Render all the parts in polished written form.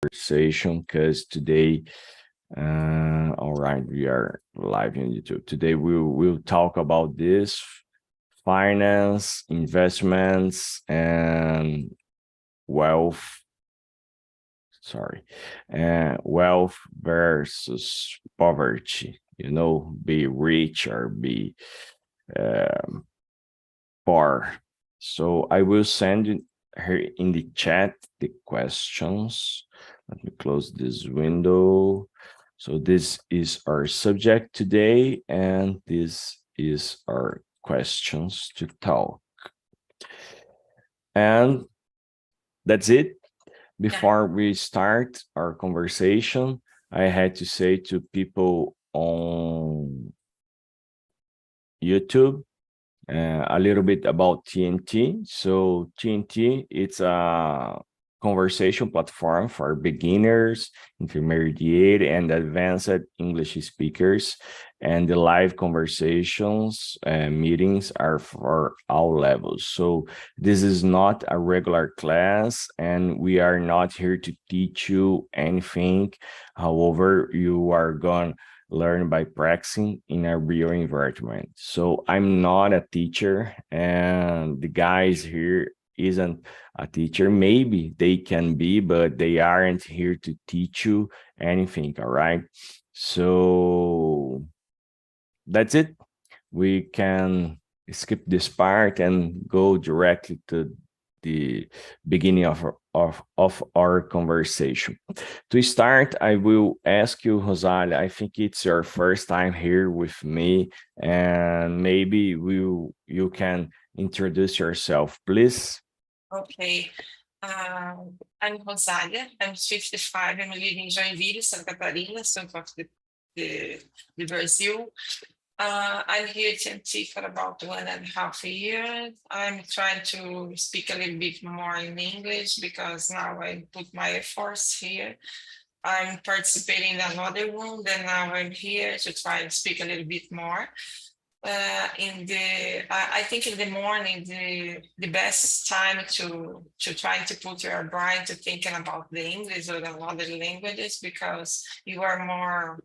conversation because today, all right, we are live on YouTube. Today we'll talk about this finance, investments, and wealth. Wealth versus poverty. Be rich or be poor. So I will send her in the chat the questions. Let me close this window. So this is our subject today, and this is our questions to talk. And that's it. Before we start our conversation, I had to say to people on YouTube a little bit about TNT. So TNT, it's a conversation platform for beginners, intermediate, and advanced English speakers. And the live conversations meetings are for all levels. So this is not a regular class, and we are not here to teach you anything. However, you are going learn by practicing in a real environment. So I'm not a teacher, and the guys here isn't a teacher. Maybe they can be, but they aren't here to teach you anything. All right. So that's it. We can skip this part and go directly to the beginning of our conversation. To start, I will ask you, Rosalia, I think it's your first time here with me, and maybe you can introduce yourself, please. Okay. I'm Rosalia. I'm 55. I'm living in Joinville, Santa Catarina, south of the Brazil. I'm here at TNT for about 1.5 years. I'm trying to speak a little bit more in English because now I put my efforts here. I'm participating in another room, then now I'm here to try and speak a little bit more. I think in the morning, the best time to try to put your brain to thinking about the English or the other languages, because you are more,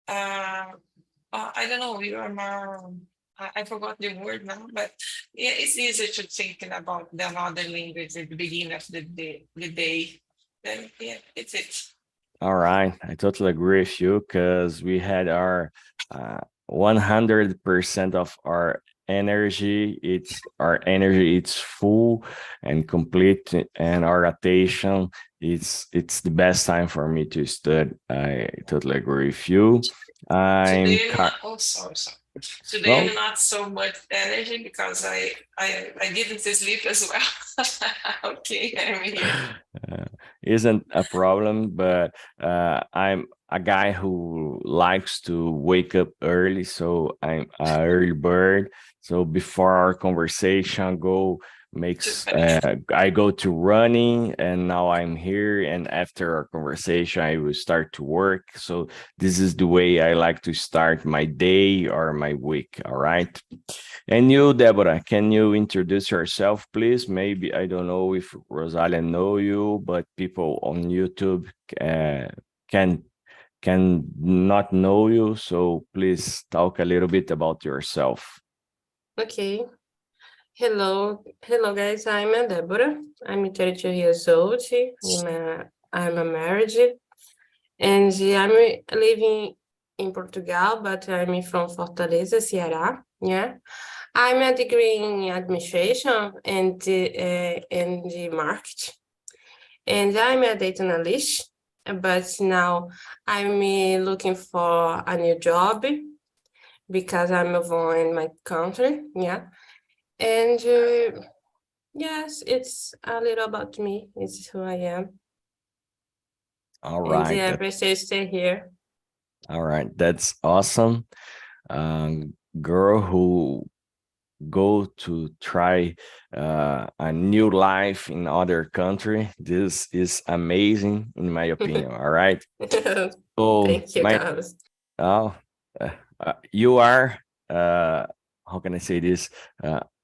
I don't know, you are more, I forgot the word now, but yeah, it's easier to thinking about the other language at the beginning of the day. Then yeah, it's it. All right, I totally agree with you because we had our 100% of our energy. It's full and complete, and our attention. It's the best time for me to study. I totally agree with you. Today, sorry. Today Well, I'm not so much energy because I didn't sleep as well. Okay, I'm here. Isn't a problem, but I'm a guy who likes to wake up early, so I'm an early bird. So before our conversation I go to running, and now I'm here, and after our conversation I will start to work. So this is the way I like to start my day or my week. All right. And you, Deborah, can you introduce yourself, please? Maybe, I don't know if Rosalia know you, but people on YouTube can not know you. So please talk a little bit about yourself. Okay. Hello, guys. I'm Deborah. I'm 32 years old. I'm married, and I'm living in Portugal, but I'm from Fortaleza, Ceará. Yeah, I'm a degree in administration and the market, and I'm a data analyst. But now I'm looking for a new job because I move on in my country. Yeah. And yes, it's a little about me. It's who I am. All right. And I appreciate stay here. All right. That's awesome. Girl who go to try a new life in other country. This is amazing, in my opinion. All right. So thank you, guys. You are how can I say this?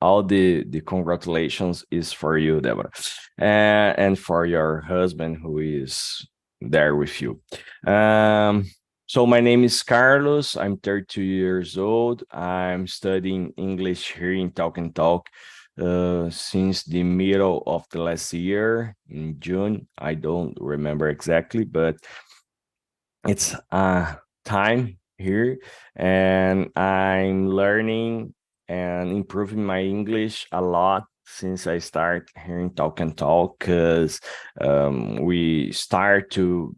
All the congratulations is for you, Deborah, and for your husband, who is there with you. So my name is Carlos. I'm 32 years old. I'm studying English here in TALKNTALK since the middle of the last year in June. I don't remember exactly, but it's time here, and I'm learning and improving my English a lot since I start hearing TALKNTALK, because we start to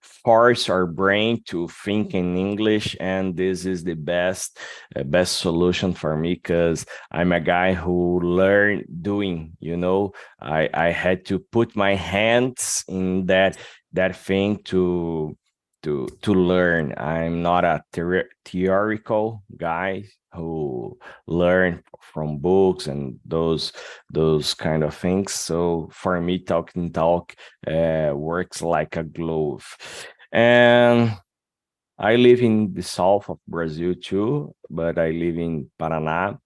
force our brain to think in English, and this is the best solution for me, because I'm a guy who learned doing. I had to put my hands in that thing to learn. I'm not a theoretical guy who learn from books and those kind of things. So for me, TALK works like a glove. And I live in the south of Brazil too, but I live in Paraná.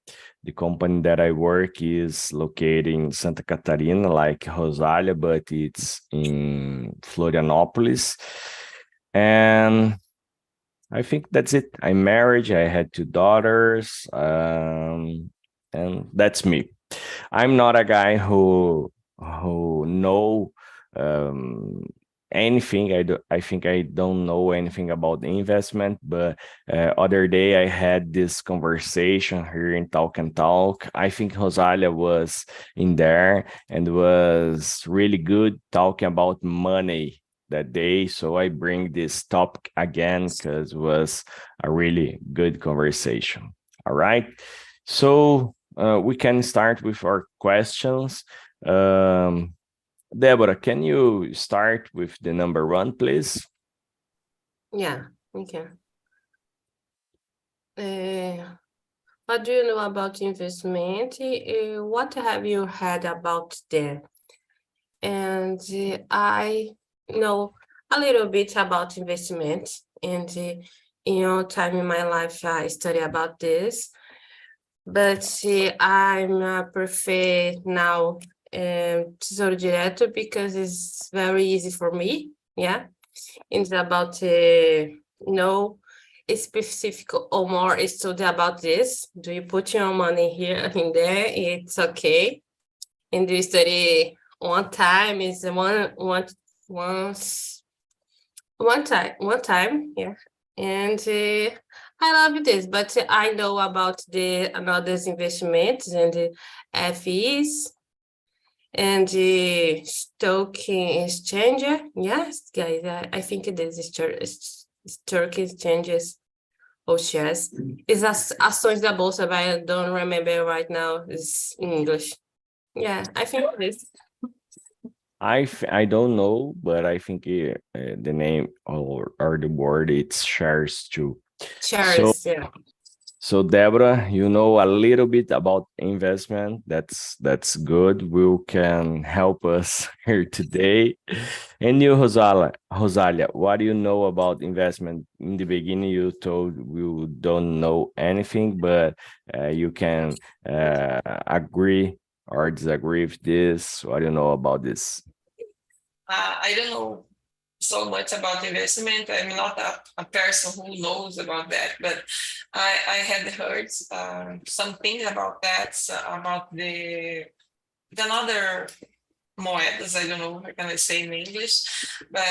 The company that I work is located in Santa Catarina, like Rosalia, but it's in Florianópolis. And I think that's it. I'm married. I had 2 daughters, and that's me. I'm not a guy who know anything. I think I don't know anything about investment. But other day I had this conversation here in TALK. I think Rosalia was in there and was really good talking about money that day. So I bring this topic again because it was a really good conversation. All right. So we can start with our questions. Deborah, can you start with the number 1, please? Yeah, okay. What do you know about investment? What have you heard about them? And I know a little bit about investment, and time in my life I study about this, but I'm prefer now Tesouro Direto because it's very easy for me. Yeah, it's about no specific or more study about this. Do you put your money here in there? It's okay, and do you study one time? Is one time, yeah. And I love this, but I know about the another investments and FEs and the stock exchanger. Yes, guys, I think this is stock exchanges or shares. It's ações da bolsa, but I don't remember right now. It's in English. Yeah, I think this. I don't know, but I think the name or the word, it's shares too. Shares, yeah. So Deborah, you know a little bit about investment. That's good. You can help us here today. And you, Rosalia, what do you know about investment? In the beginning, you told you don't know anything, but you can agree or disagree with this. What do you know about this? I don't know so much about investment. I'm not a person who knows about that, but I had heard something about that, about the another moedas. I don't know how can I say in English, but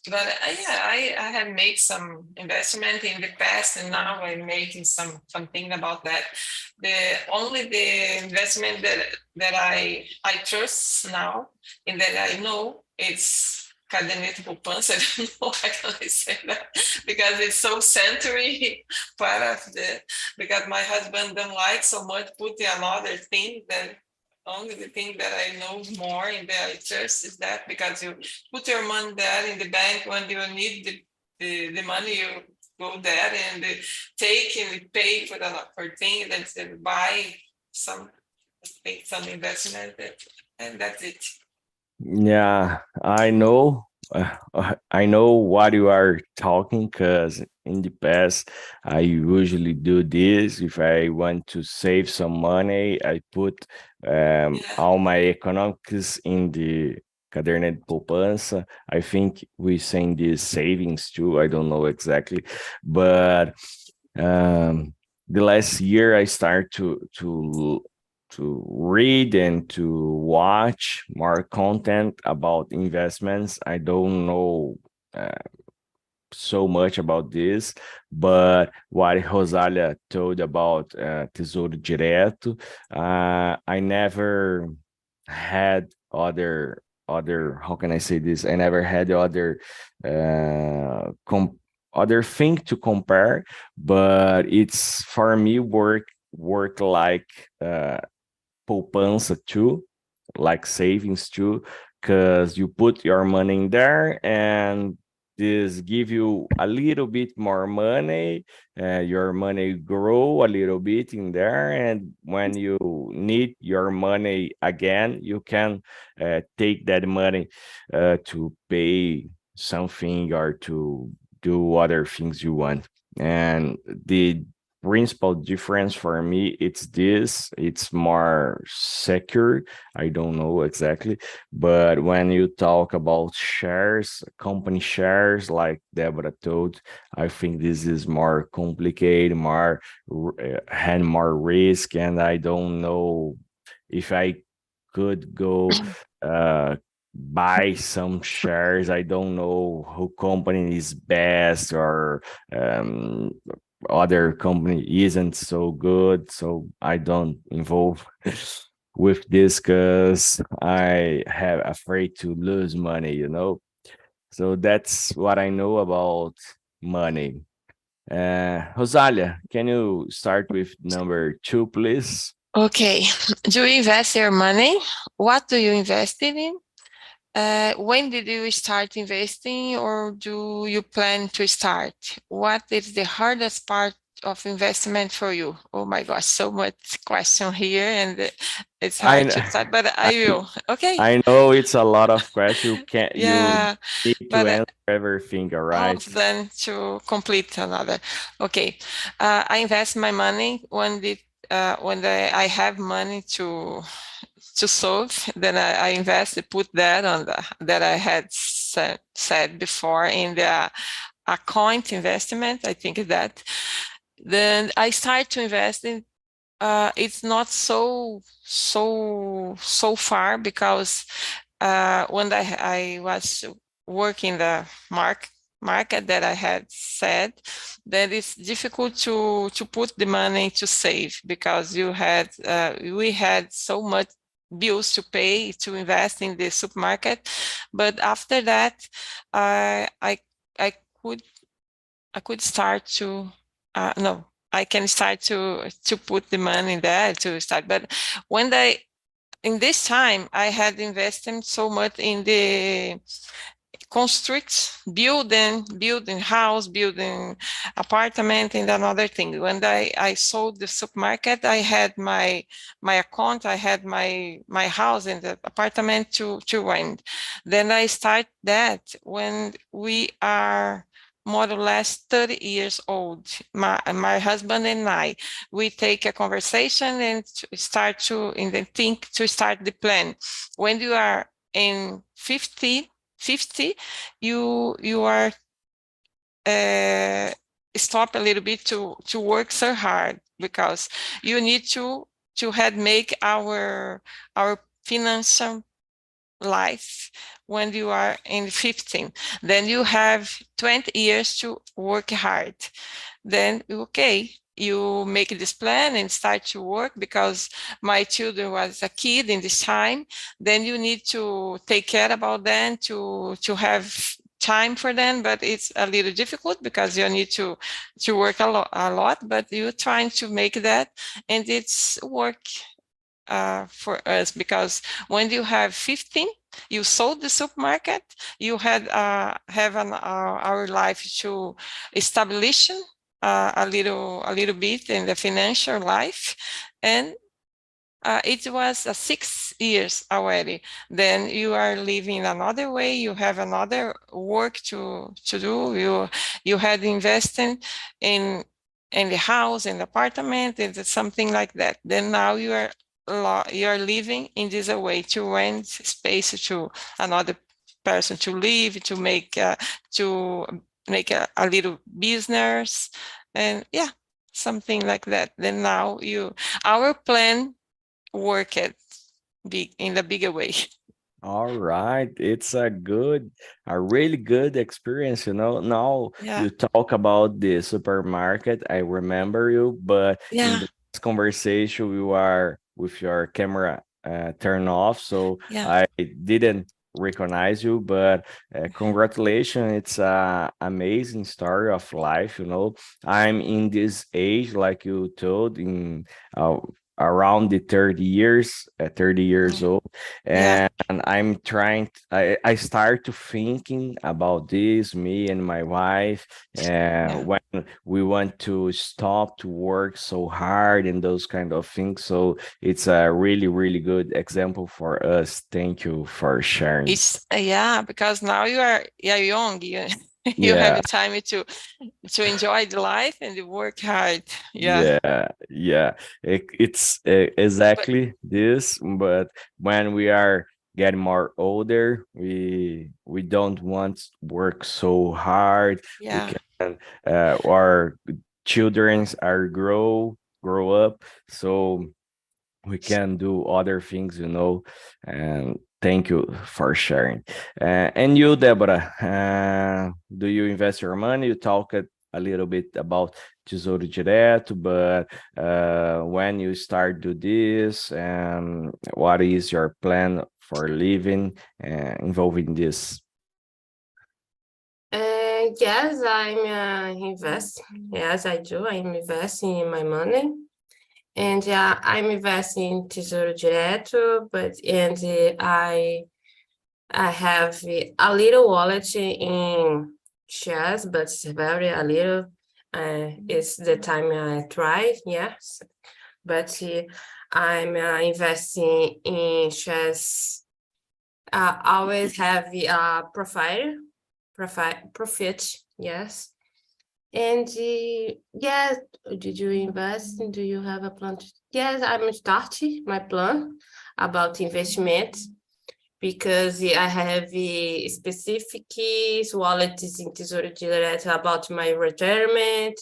yeah, I have made some investment in the past, and now I'm making something about that. The investment that I trust now and that I know, it's caderneta poupança. I don't know how can I say that, because it's so century part of because my husband don't like so much putting another thing that only the thing that I know more and that I trust is that, because you put your money there in the bank when you need the money, you go there and take and pay for things and buy some investment, and that's it. Yeah, I know. I know what you are talking, because in the past I usually do this. If I want to save some money, I put all my economics in the caderneta de poupança. I think we saying this savings too. I don't know exactly, but the last year I start to read and to watch more content about investments. I don't know so much about this, but what Rosália told about Tesouro Direto, I never had other how can I say this? I never had other other thing to compare, but it's for me work like poupança too, like savings too, because you put your money in there and this give you a little bit more money, your money grow a little bit in there, and when you need your money again, you can take that money to pay something or to do other things you want. And the principal difference for me, it's more secure. I don't know exactly, but when you talk about shares, company shares, like Deborah told, I think this is more complicated, more had more risk, and I don't know if I could go buy some shares. I don't know who company is best, or other company isn't so good, so I don't involve with this because I have afraid to lose money, so that's what I know about money. Rosalia, can you start with number 2, please? Okay. Do you invest your money? What do you invest in? When did you start investing, or do you plan to start? What is the hardest part of investment for you? Oh my gosh, so much question here, and it's hard to start, but I will. Okay. I know it's a lot of questions. Yeah, you need to answer everything, all right? All of them to complete another. Okay. I invest my money when I have money to solve, then I invest, put that on that I had said before in the account investment. I think that then I start to invest in. It's not so far, because when I was working the market that I had said, that it's difficult to put the money to save, because we had so much bills to pay to invest in the supermarket. But after that, I could start to no, I can start to put the money in there to start. But in this time, I had invested so much in the building house, building apartment, and another thing. When I sold the supermarket, I had my account, I had my house and the apartment to rent. Then I start that when we are more or less 30 years old. My husband and I, we take a conversation and start to think to start the plan. When you are in 50, you are stop a little bit to work so hard, because you need to make our financial life when you are in 15. Then you have 20 years to work hard. Then okay, you make this plan and start to work, because my children was a kid in this time. Then you need to take care about them, to have time for them, but it's a little difficult because you need to work a lot, but you're trying to make that, and it's work for us, because when you have 15, you sold the supermarket, you had our life to establish a little bit in the financial life, and it was 6 years already. Then you are living another way, you have another work to do, you had invested in the house, in the apartment, and something like that. Then now you are you're living in this way, to rent space to another person to live, to make a little business, and yeah, something like that. Then now our plan worked in the bigger way. All right, it's a really good experience, Now Yeah. you talk about the supermarket. I remember you, but in Yeah. the last conversation you are with your camera turned off, so Yeah. I didn't recognize you. But congratulations, it's a amazing story of life. I'm in this age, like you told, in around the 30 years old, Yeah. and I'm trying I start to thinking about this, me and my wife, Yeah. when we want to stop to work so hard and those kind of things. So it's a really, really good example for us. Thank you for sharing. It's because now you're young, you have Yeah. the time to enjoy the life and work hard. Yeah. Yeah. It's exactly this, but when we are getting more older, we don't want to work so hard. We Yeah. can our children are grow up, so we can do other things, and thank you for sharing. And you, Deborah, do you invest your money? You talked a little bit about Tesouro Direto, but when you start do this, and what is your plan for living involving this? Yes, I'm invest. Yes, I do. I'm investing in my money. And I'm investing in Tesouro Direto, I have a little wallet in shares, but it's very a little. It's the time I try, yes. But I'm investing in shares. Always have a profit, yes. And yes, did you invest? Do you have a plan? Yes, I'm starting my plan about investment because I have specific wallets in Tesouro Direto about my retirement,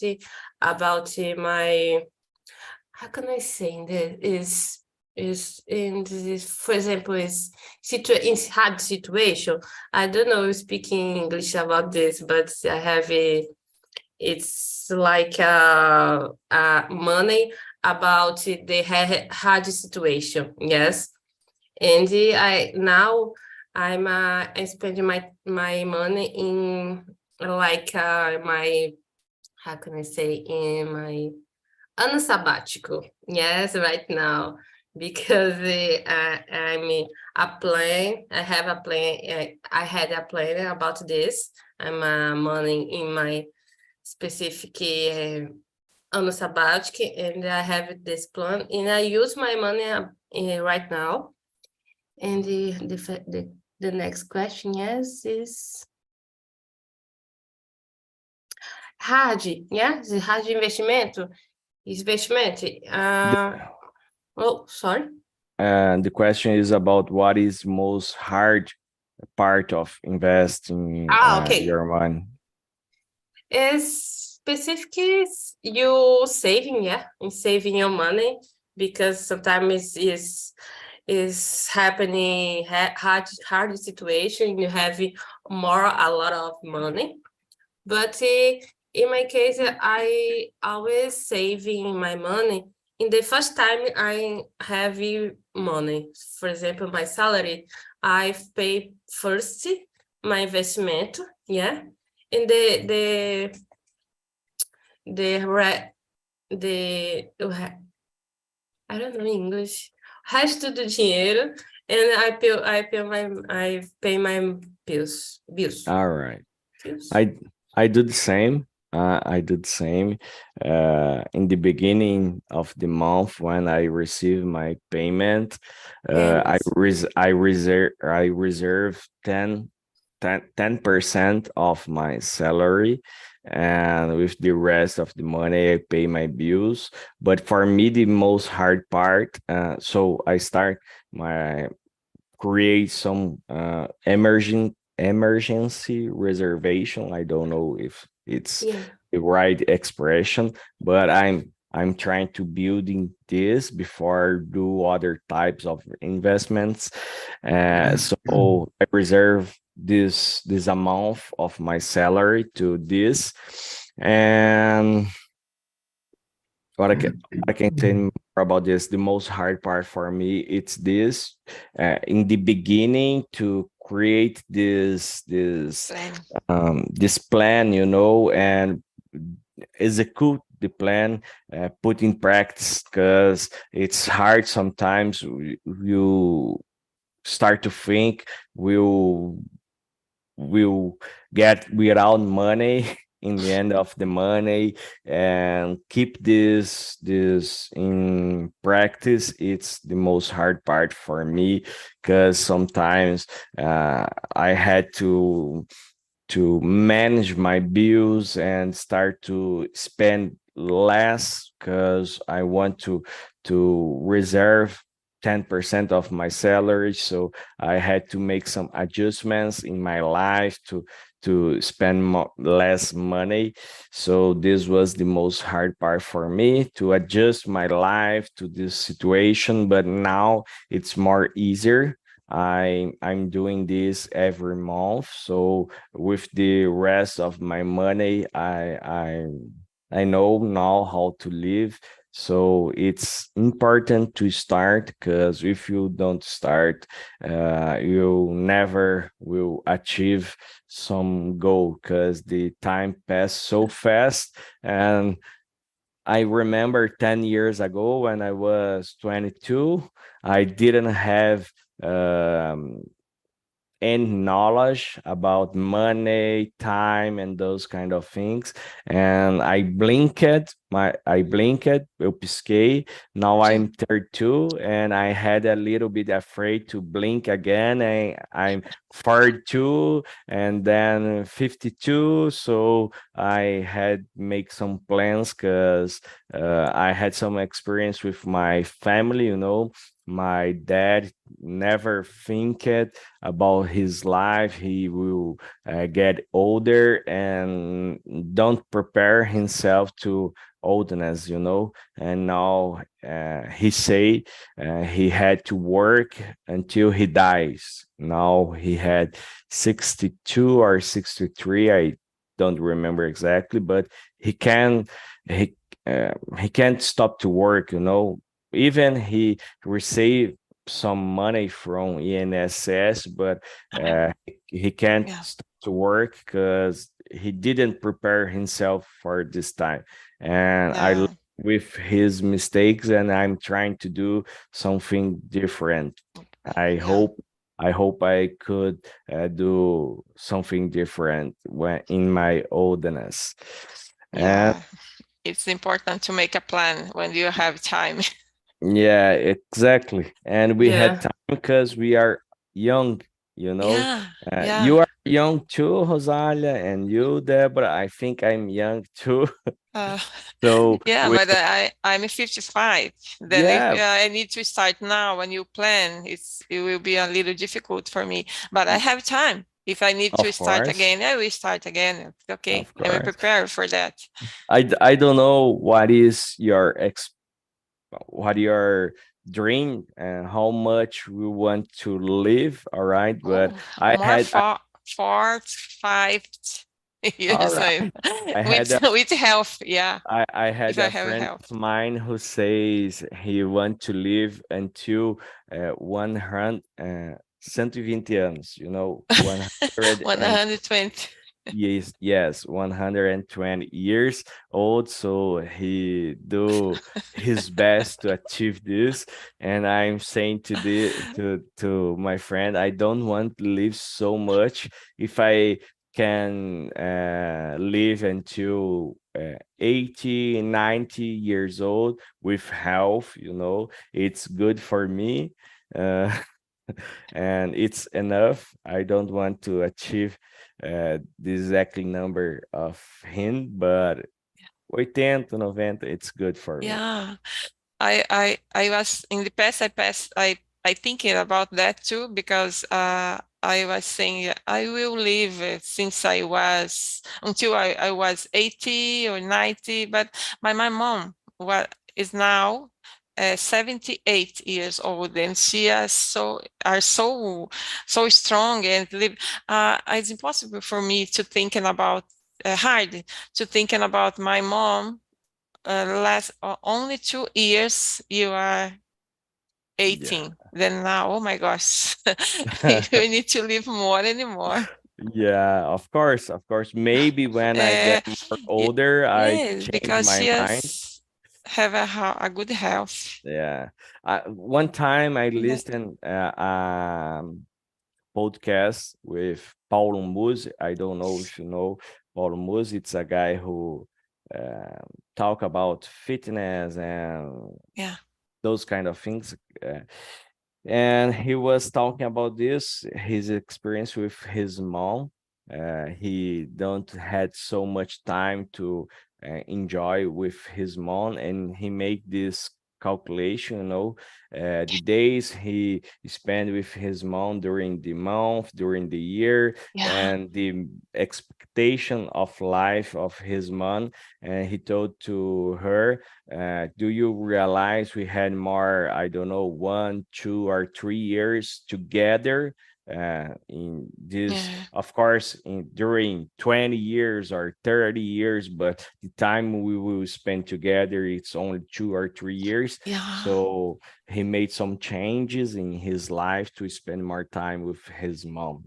about my, how can I say this? Is in this, for example, in hard situation. I don't know speaking English about this, but I have it's like money about the hard situation, yes. And I'm spending my money in like my, how can I say, in my ano sabático, yes, right now, because I'm a plan. I have a plan. I had a plan about this. I'm money in my specific ano sabático, and I have this plan, and I use my money right now. And the next question is hard, yeah, the hard investimento. Oh, sorry. And the question is about what is most hard part of investing Okay. your money. Is specific you saving, yeah, in saving your money, because sometimes is happening hard situation, you have a lot of money. But in my case, I always saving my money. In the first time I have money, for example, my salary, I pay first my investment, yeah, and I don't know English, resto do dinheiro, and I pay my bills. All right. Bills. I do the same. I do the same. In the beginning of the month, when I receive my payment, Yes. I reserve 10 10% of my salary, and with the rest of the money I pay my bills. But for me, the most hard part, so I start my create some emergency reservation. I don't know if it's the right expression, but I'm trying to building this before I do other types of investments. So I reserve this amount of my salary to this, and what I can say more about this. The most hard part for me, it's this in the beginning to create this plan, and execute the plan, put in practice, because it's hard sometimes. You start to think will get without money in the end of the money, and keep this in practice. It's the most hard part for me, because sometimes I had to manage my bills and start to spend less, because I want to reserve 10% of my salary. So I had to make some adjustments in my life to spend less money. So this was the most hard part for me, to adjust my life to this situation. But now it's more easier. I'm doing this every month. So with the rest of my money, I know now how to live. So it's important to start, because if you don't start, you never will achieve some goal, because the time passed so fast. And I remember 10 years ago when I was 22, I didn't have um, any knowledge about money, time, and those kind of things. And I blinked, eu pisquei. Now I'm 32, and I had a little bit afraid to blink again. And I'm 42, and then 52. So I had make some plans, because I had some experience with my family. My dad never think about his life. He will get older and don't prepare himself to oldness. And now he say he had to work until he dies. Now he had 62 or 63. I don't remember exactly, but he can he he can't stop to work. Even he received some money from INSS, but he can't start to work, because he didn't prepare himself for this time. And I live with his mistakes, and I'm trying to do something different. I hope I could do something different when in my oldness. Yeah, it's important to make a plan when you have time. Yeah, exactly. And we had time because we are young, You are young too, Rosalia, and you, Deborah. I think I'm young too. So but I'm 55. Then if I need to start now a new plan, it will be a little difficult for me. But I have time. If I need to start again, I will start again. Okay, I will prepare for that. I don't know what is your dream and how much we want to live. All right, but I more had 4, 5 years with health. I had a friend of mine who says he want to live until 100 120 anos, 100 120. Yes, 120 years old. So he do his best to achieve this. And I'm saying to my friend, I don't want to live so much. If I can live until 80, 90 years old with health, it's good for me. and it's enough. I don't want to achieve the exact number of him, but 80, 90, it's good for me. Yeah. I was in the past, I thinking about that too, because I was saying I will live since I was until I was 80 or 90, but my mom is now 78 years old, and she is so strong and live. It's impossible for me to thinking about hard to thinking about my mom last only 2 years you are Yeah. 18, then now, oh my gosh, you need to live more and more. Yeah, of course, of course. Maybe when I get uh, more older, I yes, change because my she mind. has have a good health. Yeah. One time I Yeah, listened podcast with Paulo Musi. I don't know if you know Paulo Musi. It's a guy who talk about fitness and yeah, those kind of things. And he was talking about this, his experience with his mom. He don't had so much time to enjoy with his mom, and he make this calculation, the days he spent with his mom during the month, during the year, yeah, and the expectation of life of his mom. And he told to her, do you realize we had more, I don't know, 1, 2, or 3 years together in this, yeah, of course, during 20 years or 30 years, but the time we will spend together, it's only 2 or 3 years. yeah, So he made some changes in his life to spend more time with his mom.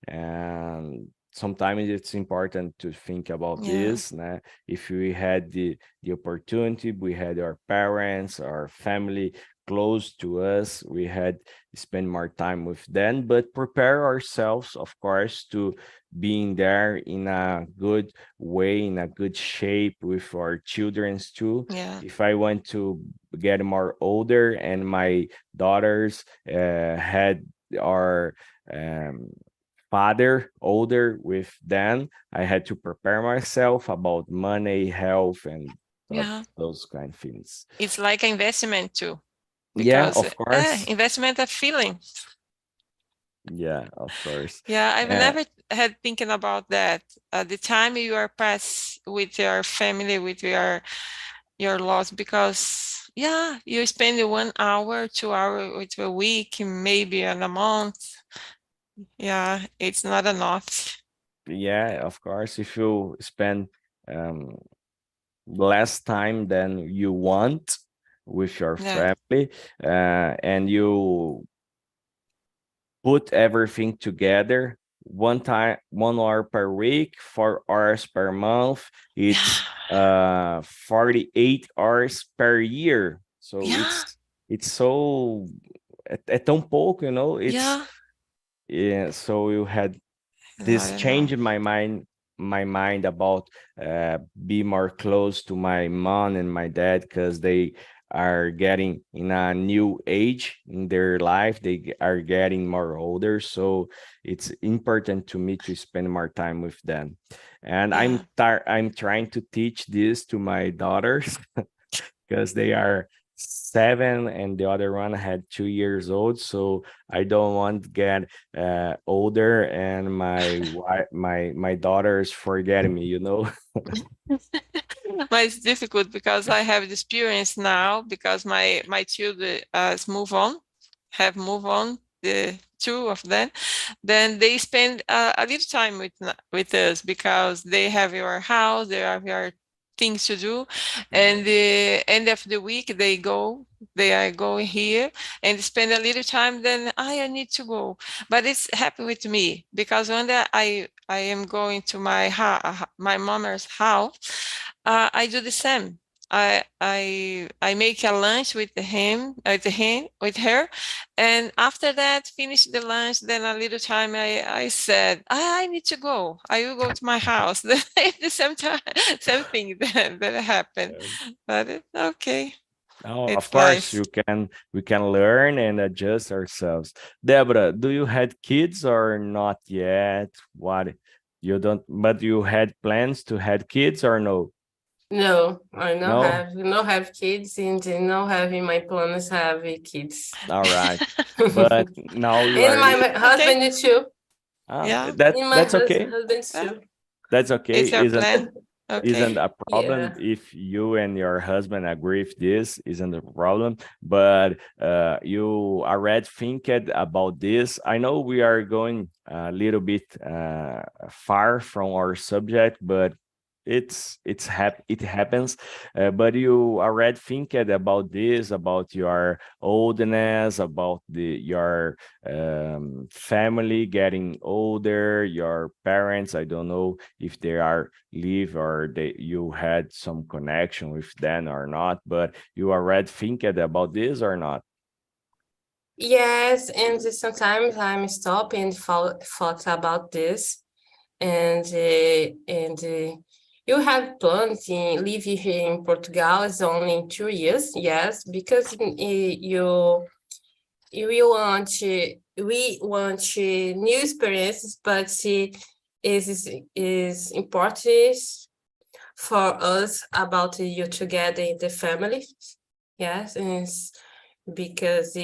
And sometimes it's important to think about yeah, this. Né? If we had the opportunity, we had our parents, our family close to us, we had spend more time with them, but prepare ourselves, of course, to being there in a good way, in a good shape with our childrens too. yeah, If I want to get more older and my daughters had our um, father older with them, I had to prepare myself about money, health, and yeah. those kind of things. It's like an investment too, Yeah, because of course. investment of feeling. Yeah, of course. Yeah, I've Uh, never had thinking about that. The time you are pass with your family, with your loss, because yeah, you spend 1 hour, 2 hour with a week, maybe in a month. Yeah, it's not enough. yeah, of course. If you spend um, less time than you want with your Yeah, family, and you put everything together, 1 hour per week, 4 hours per month, it's yeah, 48 hours per year. So yeah, it's so é tão pouco, it's yeah. yeah. So you had Not this change enough. in my mind about be more close to my mom and my dad, because they are getting in a new age in their life. They are getting more older, so it's important to me to spend more time with them. And Yeah, I'm trying to teach this to my daughters because they are 7 and the other one had 2 years old. So I don't want to get older and my daughters forgetting me. but it's difficult because I have the experience now because my children have moved on, the two of them. Then they spend a little time with us because they have your house, they have your things to do, and the end of the week they are going here and spend a little time. Then I need to go, but it's happy with me because when I am going to my mother's house, I do the same. I make a lunch with her, and after that finish the lunch. Then a little time I said I need to go. I will go to my house. Then at the same time, same thing that happened. But okay. Oh, of It's course, life. we can learn and adjust ourselves. Deborah, do you had kids or not yet? What you don't, but you had plans to had kids or no? No, I No? no have kids and no have in my plans have kids. All right. But And now you are my Okay. husband too. Yeah. And my that's okay. husband Yeah. too. That's okay. It's your plan. Isn't Okay. a problem Yeah. if you and your husband agree with this, isn't a problem, but you already thinking about this. I know we are going a little bit far from our subject, but it happens. But you already thinking about this, about your oldness, about your family getting older, your parents. I don't know if they are live or you had some connection with them or not, but you already thinking about this or not? Yes, and sometimes I'm stop and thought about this, and you have plans in live here in Portugal is only in 2 years, yes, because you will want we want new experiences, but is important for us about you together in the family, yes, and because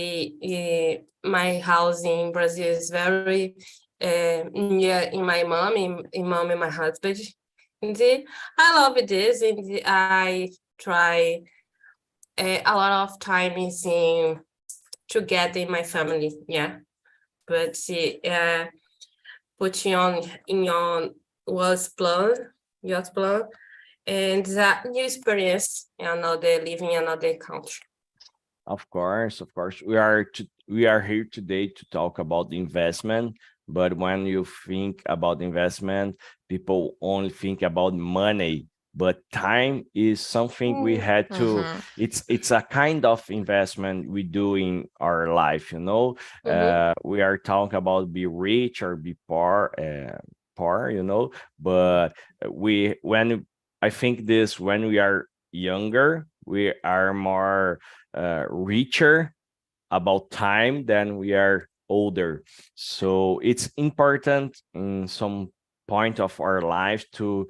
my house in Brazil is very near in my mom, in mom and my husband. And I love this, and I try a lot of time in together in my family. Yeah, but putting on in your was plan, your plan, and new experience in another living in another country. Of course, of course. We are here today to talk about investment, but when you think about investment, people only think about money. But time is something we had to. Mm-hmm. It's a kind of investment we do in our life. Mhm. We are talking about be rich or be poor, poor. But we when I think this when we are younger, we are more richer about time than we are older. So it's important in some point of our life to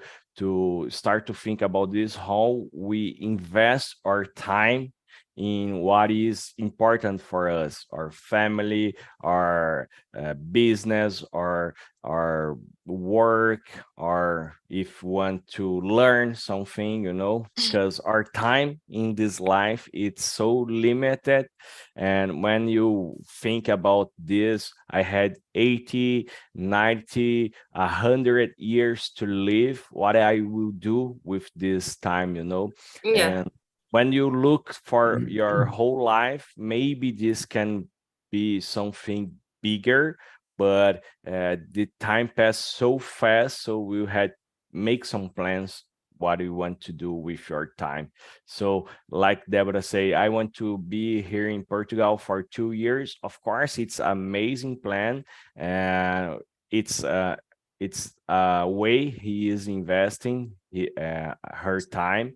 start to think about this, how we invest our time in what is important for us, our family, our business, our work, or if we want to learn something, because our time in this life it's so limited. And when you think about this, I had 80, 90, 100 years to live. What I will do with this time. Yeah. And when you look for your whole life, maybe this can be something bigger, but the time passed so fast, so we had make some plans what you want to do with your time. So like Deborah say, I want to be here in Portugal for 2 years. Of course, it's amazing plan, and it's a way he is investing her time,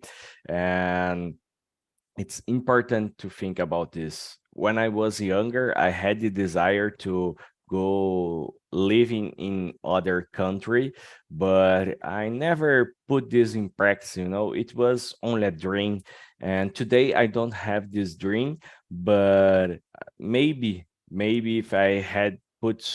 and it's important to think about this. When I was younger, I had the desire to go living in other country, but I never put this in practice. It was only a dream. And today I don't have this dream, but maybe if I had put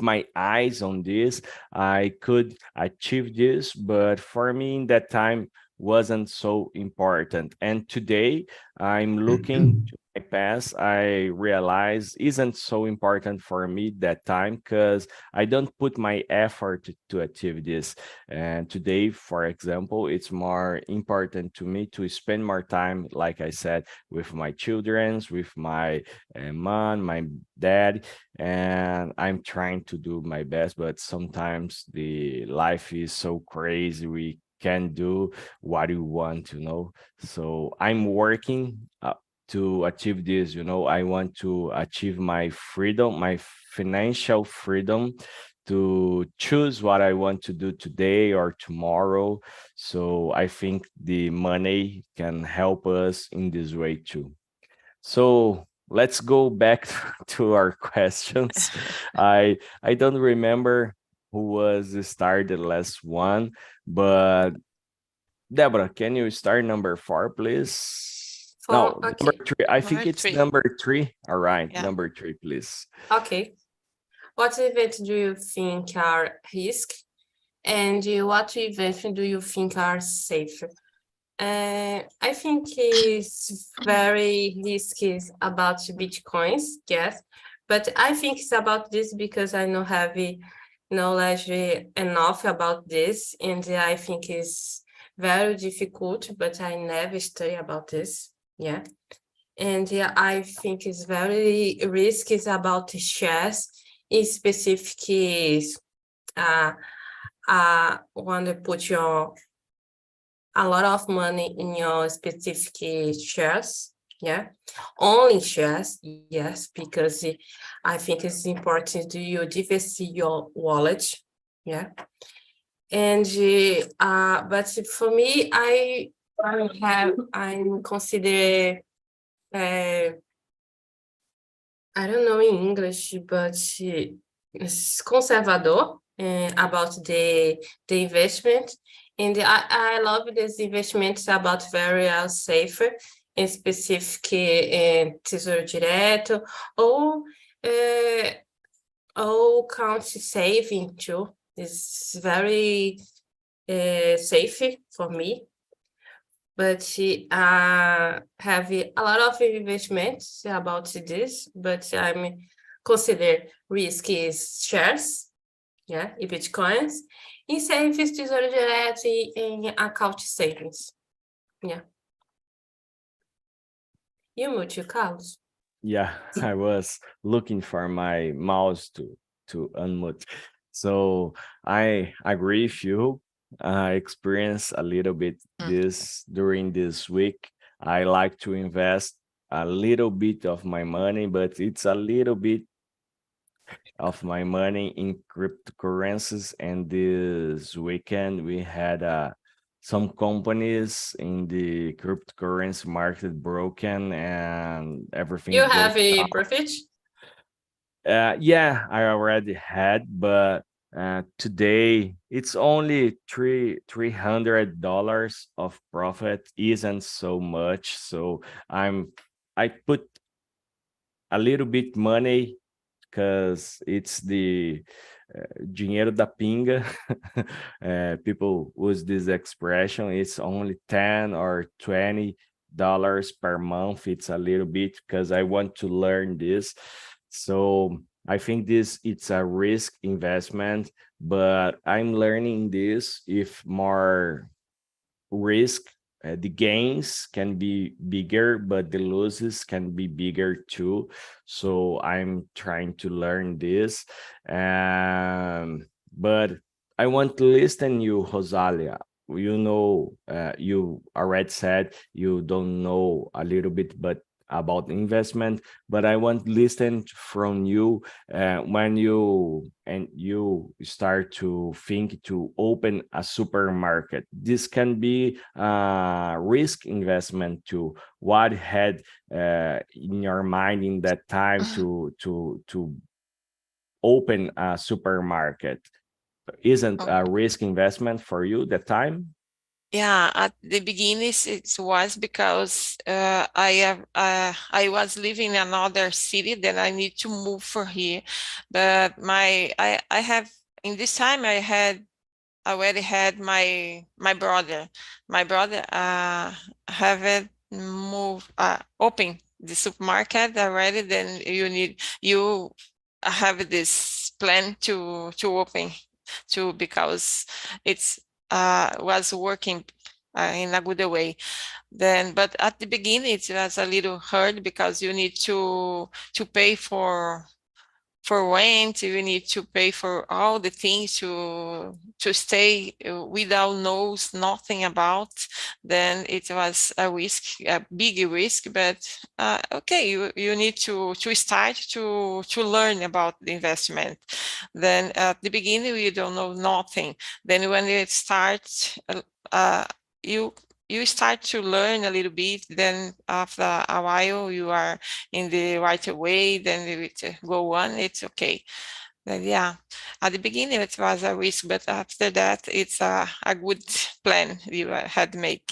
my eyes on this, I could achieve this. But for me, in that time, wasn't so important. And today, I'm looking to my past. I realize isn't so important for me that time because I don't put my effort to achieve this. And today, for example, it's more important to me to spend more time, like I said, with my childrens, with my mom, my dad, and I'm trying to do my best, but sometimes the life is so crazy we can't do what we want. So I'm working to achieve this. I want to achieve my freedom, my financial freedom, to choose what I want to do today or tomorrow. So I think the money can help us in this way too. So let's go back to our questions. I don't remember who was started the last one, but Deborah, can you start number 4, please? No, Okay. number 3. I think Number it's 3. number 3. All right, Yeah. number 3, please. Okay. What events do you think are risk? And what events do you think are safe? I think it's very risky about Bitcoins, yes. But I think it's about this because I don't have knowledge enough about this. And I think it's very difficult, but I never study about this. Yeah. And yeah, I think it's very risky about shares, in specific is when you put a lot of money in your specific shares, yeah, only shares, yes, because I think it's important to you diversify your wallet, yeah. And but for me, I consider I don't know in English, but it's conservador about the investment. And I love these investments about very safe, in specific Tesouro Direto, or count saving too. It's very safe for me. But have a lot of investments about this, but I'm consider risk is shares, yeah, e Bitcoins, e savings, Tesouro Direto e em account savings, yeah. You mute, Carlos? Yeah, I was looking for my mouse to unmute. So I agree with you. I experienced a little bit this during this week. I like to invest a little bit of my money, but it's a little bit of my money in cryptocurrencies. And this weekend we had some companies in the cryptocurrency market broken and everything. You have a profit? Yeah, I already had, but today it's only $300 of profit. Isn't so much. So I put a little bit money because it's the dinheiro da pinga. People use this expression. It's only 10 or $20 per month. It's a little bit because I want to learn this. So I think it's a risk investment, but I'm learning this if more risk. The gains can be bigger, but the losses can be bigger too. So I'm trying to learn this. But I want to listen you, Rosalia. You know, you already said you don't know a little bit, but about investment, but I want to listen from you when you start to think to open a supermarket. This can be a risk investment too. What had in your mind in that time to open a supermarket? Isn't a risk investment for you that time? Yeah, at the beginning it was because I was living in another city that I need to move for here, but I have in this time I already had my brother. My brother have it move open the supermarket already. Then you have this plan to open too, because it's was working in a good way. Then, but at the beginning it was a little hard because you need to pay for for rent, you need to pay for all the things to stay without knows nothing about, then it was a risk, a big risk. But okay, you need to start to learn about the investment. Then at the beginning you don't know nothing. Then when you start, you start to learn a little bit. Then after a while you are in the right way. Then you go on. It's okay. But yeah, at the beginning it was a risk, but after that it's a good plan you had make.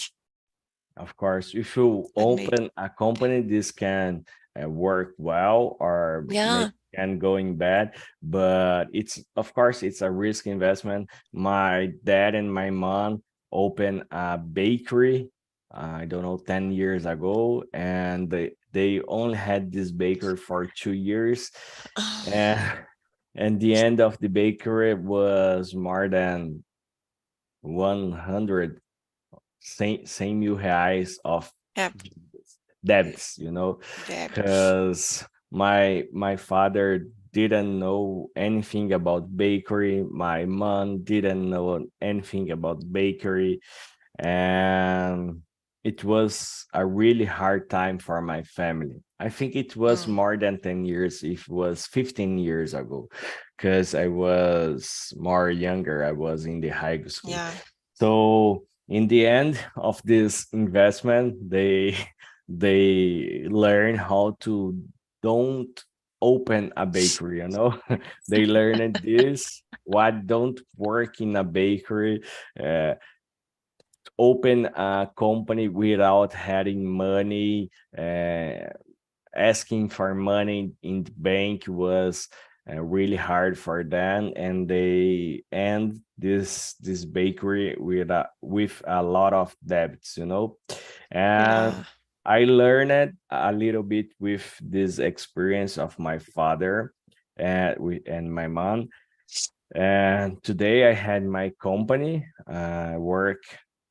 Of course, if you open a company, this can work well or Yeah. can going bad, but it's of course it's a risk investment. My dad and my mom opened a bakery, I don't know, 10 years ago, and they only had this bakery for 2 years, and and the end of the bakery was more than 100 same mil reais of Yep. debts, Debts. because my father didn't know anything about bakery, my mom didn't know anything about bakery, and it was a really hard time for my family. I think it was more than 10 years, it was 15 years ago, because I was more younger, I was in the high school. Yeah. So in the end of this investment, they learn how to don't open a bakery, they learned this, what don't work in a bakery, open a company without having money, asking for money in the bank was really hard for them, and they end this bakery with a lot of debts, and Yeah. I learned a little bit with this experience of my father and my mom. And today I had my company work.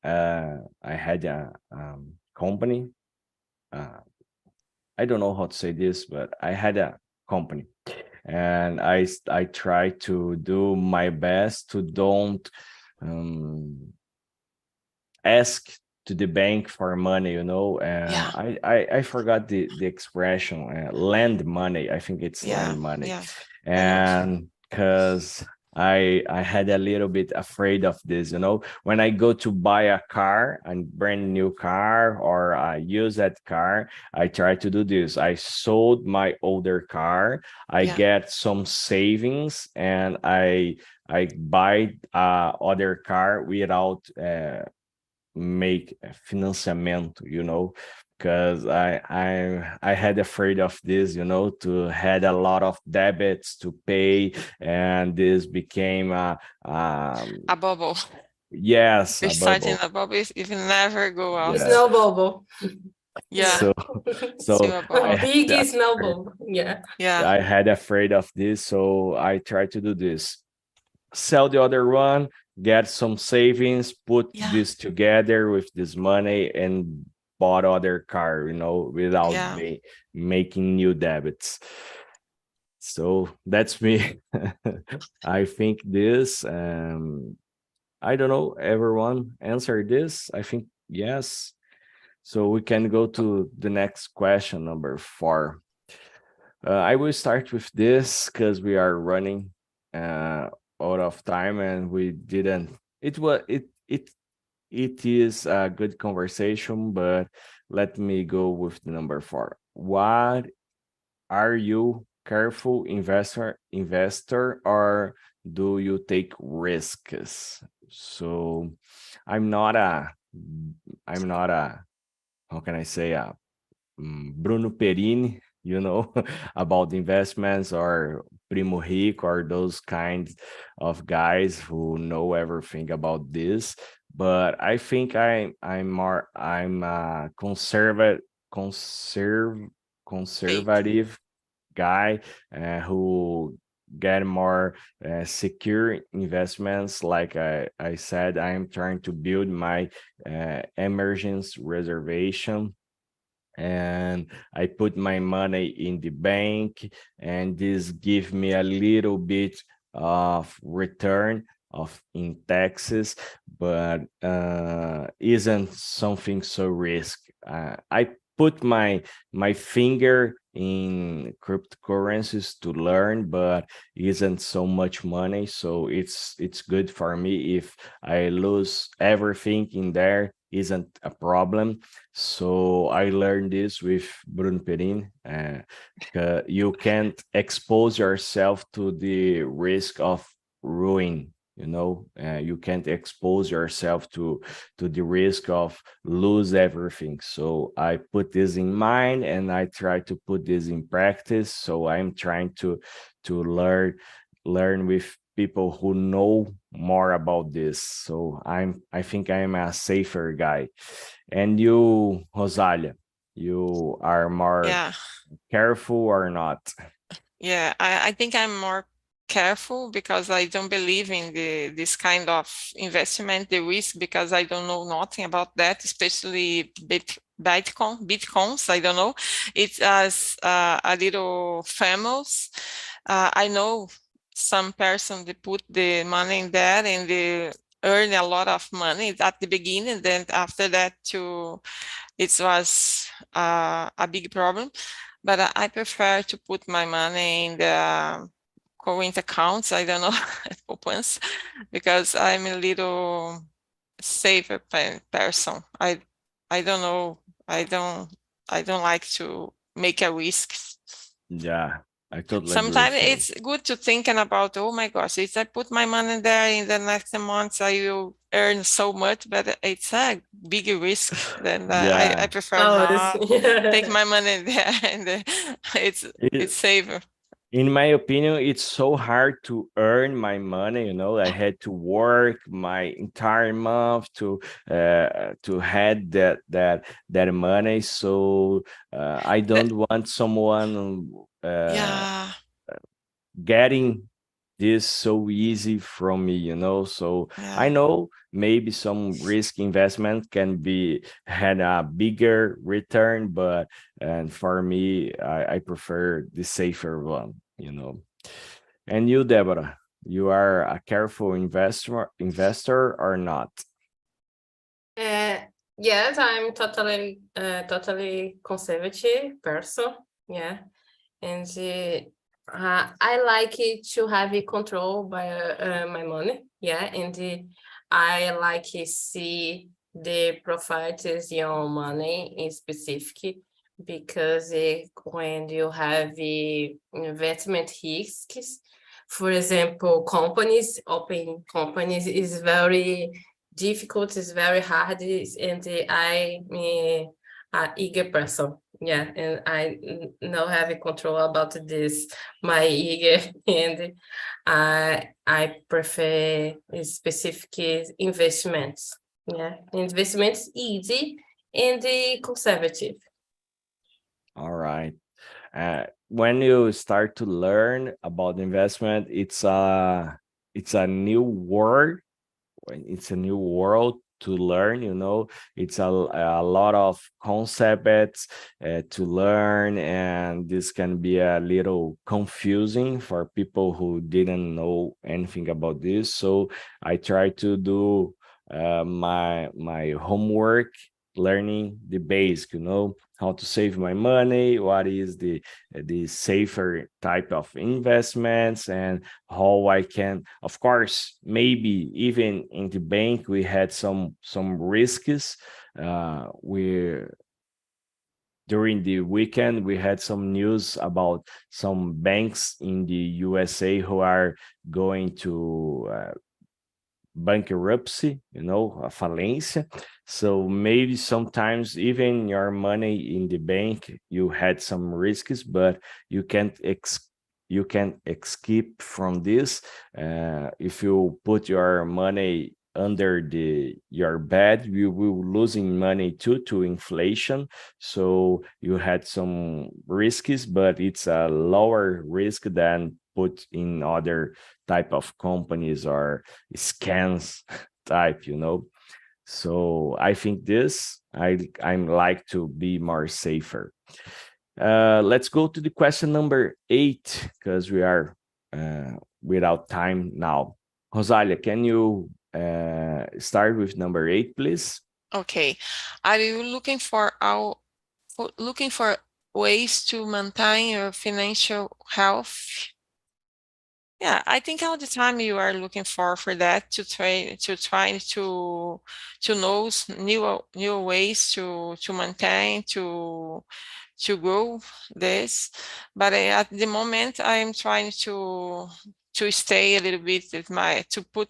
I had a company. I don't know how to say this, but I had a company, and I try to do my best to don't ask to the bank for money, Yeah. I forgot the expression, lend money. I think it's lend money. Yeah. And because I had a little bit afraid of this, when I go to buy a car, a brand new car, or I use that car, I try to do this. I sold my older car, I get some savings, and I buy other car without make financiamento, because I had afraid of this, to had a lot of debits to pay, and this became A bubble. yes, You're a starting bubble. a bubble, you will never go out. It's no bubble. Yeah. So A big snowball. Yeah. I had afraid of this, so I tried to do this. Sell the other one, get some savings, put this together with this money, and bought other car, without making new debits. So that's me. I think this, I don't know, everyone answer this? I think yes. So we can go to the next question, number 4. I will start with this because we are running out of time, and we didn't. It is a good conversation, but let me go with the number 4. What are you, careful investor, or do you take risks? So I'm not a how can I say, Bruno Perini, about investments, or Primo Rico, or those kinds of guys who know everything about this. But I think I'm a conservative guy who get more secure investments. Like I said, I am trying to build my emergency reservation, and I put my money in the bank, and this give me a little bit of return of in taxes, but isn't something so risk. I put my finger in cryptocurrencies to learn, but isn't so much money, so it's good for me. If I lose everything in there, isn't a problem. So I learned this with Bruno Perin. You can't expose yourself to the risk of ruin. You can't expose yourself to the risk of lose everything. So I put this in mind, and I try to put this in practice. So I'm trying to learn with people who know more about this. So I think I'm a safer guy. And you, Rosalia, you are more Yeah. careful or not? Yeah, I think I'm more careful because I don't believe in this kind of investment, the risk, because I don't know nothing about that, especially bitcoins. I don't know. It's as a little famous. I know some person that put the money in there and they earn a lot of money at the beginning. Then after that, it was a big problem. But I prefer to put my money in the current accounts. I don't know, opens, because I'm a little safer person. I don't know. I don't like to make a risk. Yeah, I totally agree Sometimes with you. it's good to thinking about, oh my gosh, if I put my money there in the next months, I will earn so much, but it's a big risk. Then I Yeah. prefer Oh, not take yeah. my money there, and it's It, it's safer. in my opinion, it's so hard to earn my money. I had to work my entire month to had that money. So I The- don't want someone yeah, getting this so easy from me. So I yeah. know maybe some risk investment can be had a bigger return, but and for me, I prefer the safer one. And you, Deborah, you are a careful investor or not? Uh, yes, I'm totally conservative person. Yeah, and I like it to have it control by my money. Yeah, and I like to see the profits your money in specific, because when you have investment risks, for example, open companies is very difficult, is very hard, and I'm a eager person. Yeah, and I now have a control about this, my eager, and I prefer specific investments. Yeah, investments easy and conservative. All right. When you start to learn about investment, it's a new world. It's a new world to learn. It's a lot of concepts to learn, and this can be a little confusing for people who didn't know anything about this. So I try to do my homework, learning the basic, how to save my money, what is the safer type of investments, and how I can, of course, maybe even in the bank we had some risks. We During the weekend we had some news about some banks in the USA who are going to bankruptcy, a falência. So maybe sometimes even your money in the bank, you had some risks, but you can't escape from this. If you put your money under your bed, you will losing money too to inflation. So you had some risks, but it's a lower risk than put in other type of companies or scans type. So I think I'm like to be more safer. Let's go to the question number 8, because we are without time now. Rosalia, can you start with number 8, please? Okay. Are you looking for ways to maintain your financial health? Yeah, I think all the time you are looking for that to try to know new ways to maintain to grow this. But at the moment I am trying to stay a little bit with to put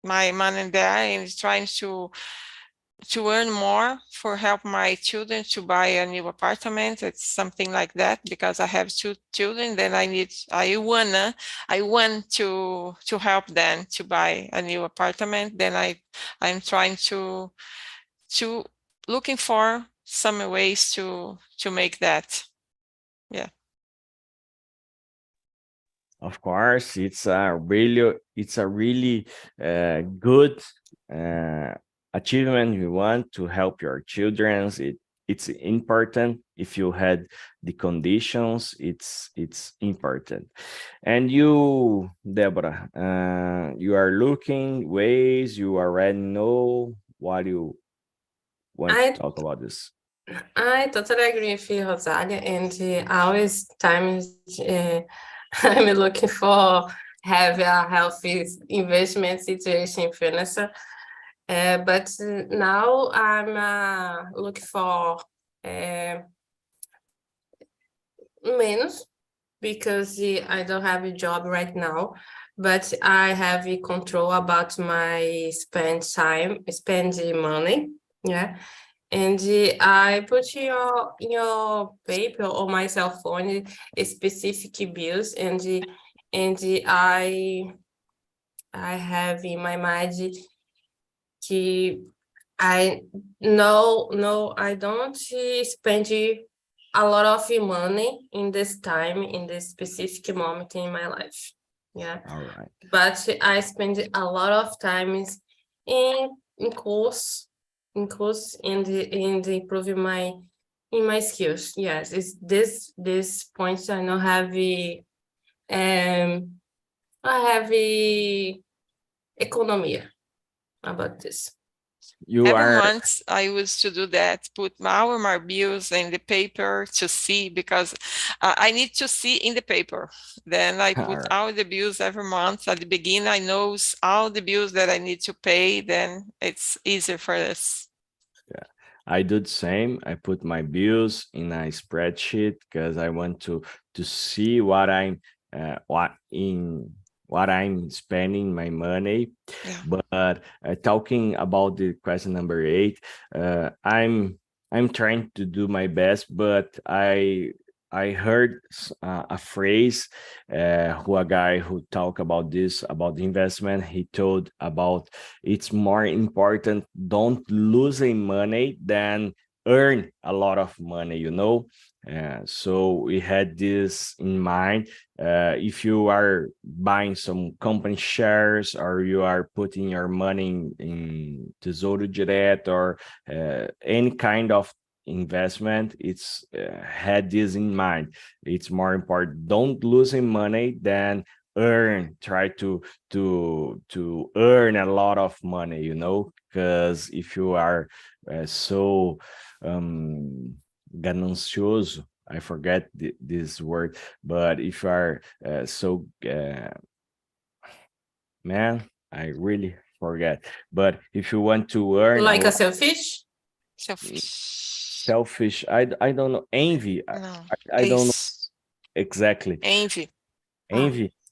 my money there and trying to earn more for help my children to buy a new apartment. It's something like that, because I have 2 children. Then I want to help them to buy a new apartment. Then I'm trying to looking for some ways to make that. Yeah. Of course, it's a really good achievement. You want to help your children. It's important. If you had the conditions, it's important. And you, Deborah, you are looking ways. You already know what you want to talk about this. I totally agree with you, Rosalia, and always times I'm looking for have a healthy investment situation in finance. But now I'm looking for menos, because I don't have a job right now, but I have control about my spend money. Yeah. And I put in your paper or my cell phone specific bills, and I have in my mind I I don't spend a lot of money in this time, in this specific moment in my life. Yeah. All right. But I spend a lot of time in course and improving my skills. Yes, it's this points I know have I have economy about this. Every month I used to do that, put all my bills in the paper to see, because I need to see in the paper. Then I put all the bills every month. At the beginning, I know all the bills that I need to pay. Then it's easier for us. Yeah, I do the same. I put my bills in a spreadsheet because I want to see what I'm spending my money. Yeah. But talking about the question number 8, I'm trying to do my best, but I heard a phrase a guy who talked about this, about the investment. He told about it's more important don't lose money than earn a lot of money, you know. So we had this in mind. If you are buying some company shares, or you are putting your money in Tesouro Direto, or any kind of investment, it's had this in mind. It's more important don't losing money than try to earn a lot of money, you know, because if you are so ganancioso, I forget this word, but if you are so man, I really forget. But if you want to earn like a selfish I don't know, envy. No, I don't know exactly. Envy.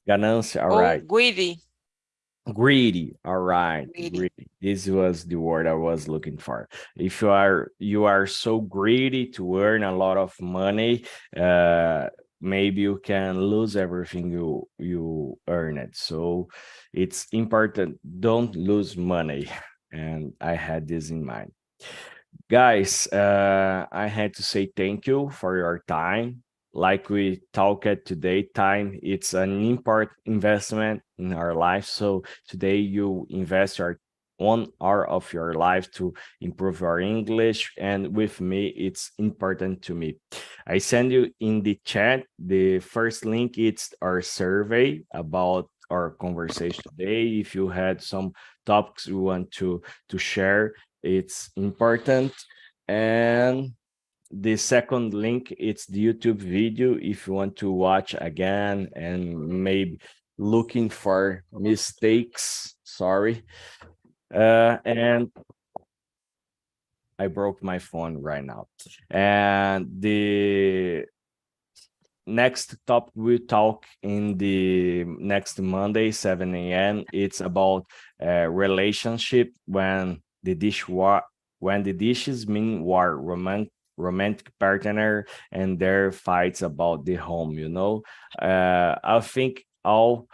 Ganância, all right. Greedy, all right. Greedy. This was the word I was looking for. If you are so greedy to earn a lot of money, maybe you can lose everything you earn it. So it's important don't lose money, and I had this in mind. Guys, I had to say thank you for your time. Like we talked today, time, it's an important investment in our life. So today you invest your 1 hour of your life to improve your English. And with me, it's important to me. I send you in the chat the first link. It's our survey about our conversation today. If you had some topics you want to share, it's important. And the second link, it's the YouTube video if you want to watch again and maybe looking for mistakes. Sorry. And I broke my phone right now. And the next topic we talk in the next Monday, 7 a.m. It's about relationship when the dishes mean war, romantic partner and their fights about the home. I think all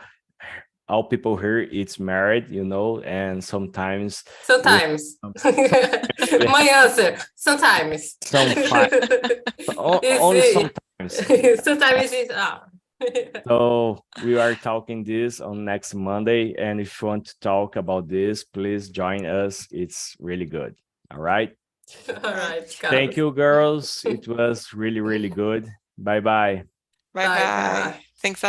people here it's married, and sometimes My answer, sometimes. some fight only sometimes. Sometimes it's So we are talking this on next Monday, and if you want to talk about this, please join us. It's really good. All right. All right, Thank you, girls. It was really, really good. Bye bye. Bye bye. Thanks.